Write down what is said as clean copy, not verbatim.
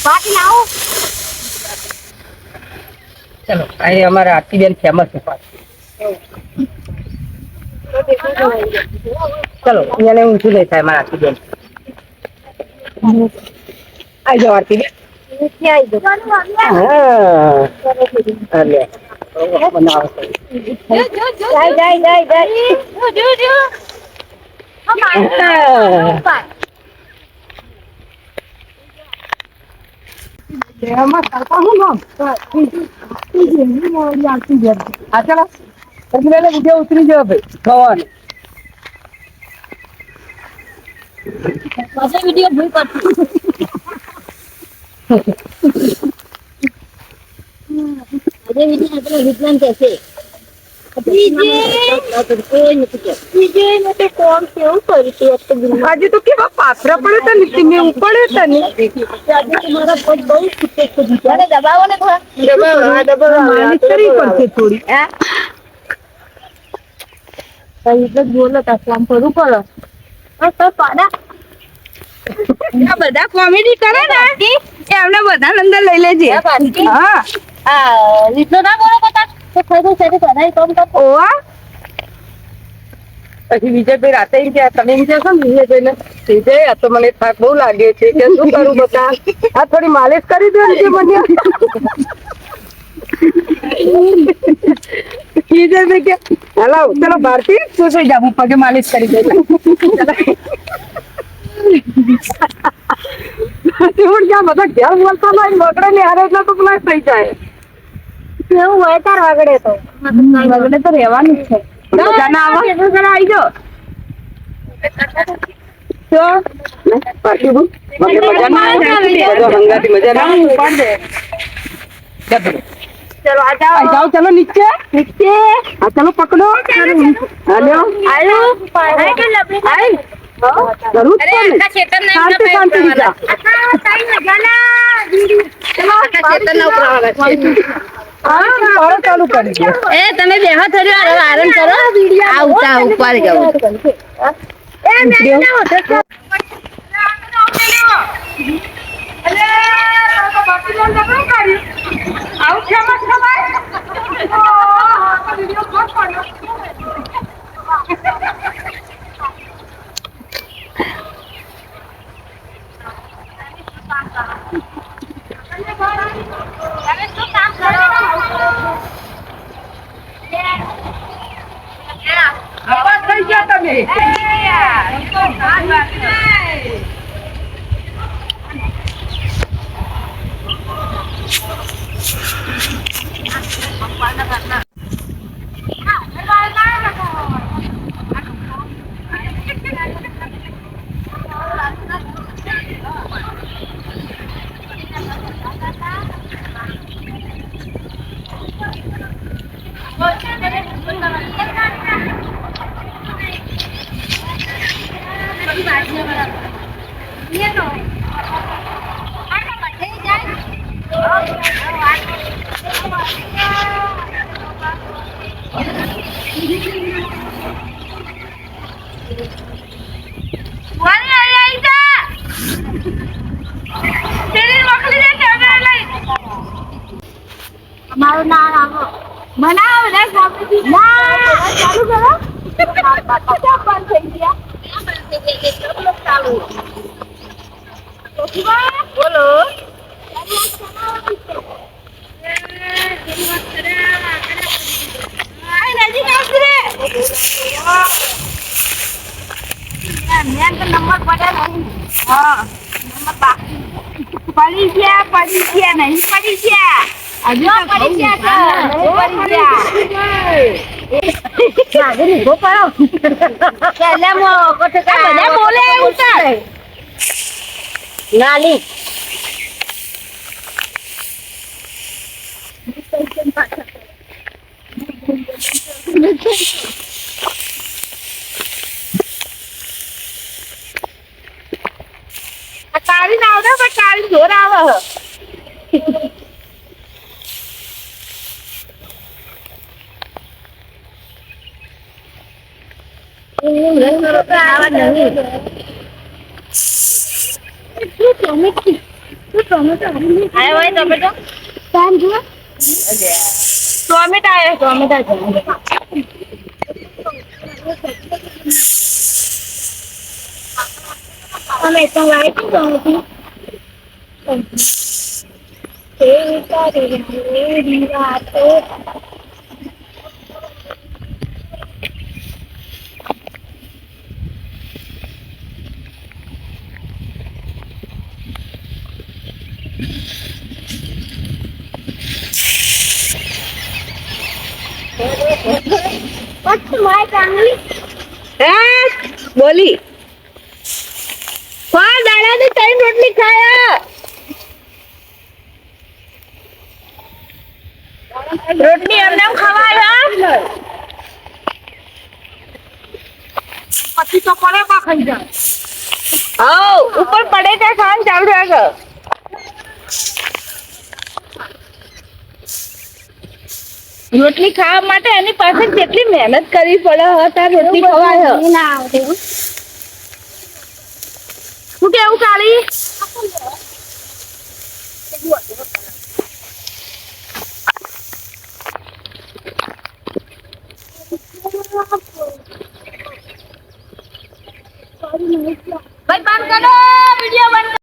બાકી ના આવો. ચલો આ અમારા આરતી બેન ફેમસ છે પાછું. ચલો એને ઊંચું નહીં થાય મારા આરતી બેન. આવી જાઓ આરતી બેન. ઉતરી જાવ ભાઈ પાછા વિડિયો ભૂલ કરતી. આજે વિડિયો આપણે વિજ્ઞાન કહેશે. આજે તો કેવા પાથરા પડે તા ને મેં ઉપડે તા ને તમારા પગ બહુ છૂટે છે. દબાવો ને થોડા. માલિશ કરવી પડશે થોડી. બોલો કામ કરું કરો. આ બધા કોમેડી કરે ને એમને બધા અંદર લઈ લેજે. હા લીધો ના બોલો બતા તો ખરું છે બધા કામ કરતો. ઓવા પછી વિજયભાઈ રાતે એમ કે તમે એમ કહેશો ને વિજયભાઈને વિજય આ તો મને થાક બહુ લાગે છે કે શું કરું બતા આ થોડી માલિશ કરી દે ને મને. વિજયભાઈ કે હાલો ચલો ભારતી શું સુઈ જાવ પગે માલિશ કરી દે. ક્યાં બધા ઘેર બોલતા હોય વગડે ને હારે એટલે તો પ્લાસ થઈ જાય. એવું હોય તાર વગડે તો વગડે તો રહેવાનું જ છે. આવી જાઓ ચલો આ જાઓ ચલો નીચે નીચે હા ચલો પકડો. ચાલુ કરી દો. તમે બેહો થોડી વાર આરામ કરો. આવતા ઉપર જાવ. થઈ ગયા તમે. મારું નામ આવો બનાવો ને ચાલુ કરો. બંધ થઈ ગયા ચાલુ બોલો. નંબર પડ્યા નહીં. હા નંબર બાકી પડી ગયા નહીં પડી ગયા. હજુ પડી ગયા બોલે ઉતાર નાલી કાળી ના આવડે પણ કાળી જોર આવે. આયો હોય ટમેટો કામ જુઓ ટમેટા આયો ટમેટા છે અમે તો લાઈટ ટમેટી એ તારી રાતો What's my family? બોલી દાડાની 3 રોટલી ખાયા રોટલી એમને એમ ખવાય પછી તો પડે બા ખાઈ જાય આવ ઉપર પડે ત્યાં ખાવાનું ચાલુ રાખો રોટલી ખાવા માટે એની પાસે કેટલી મહેનત કરવી પડે તાર રોટલી ખવાય ના આવડે શું કેવું કાળી ભાઈ બંધ કરો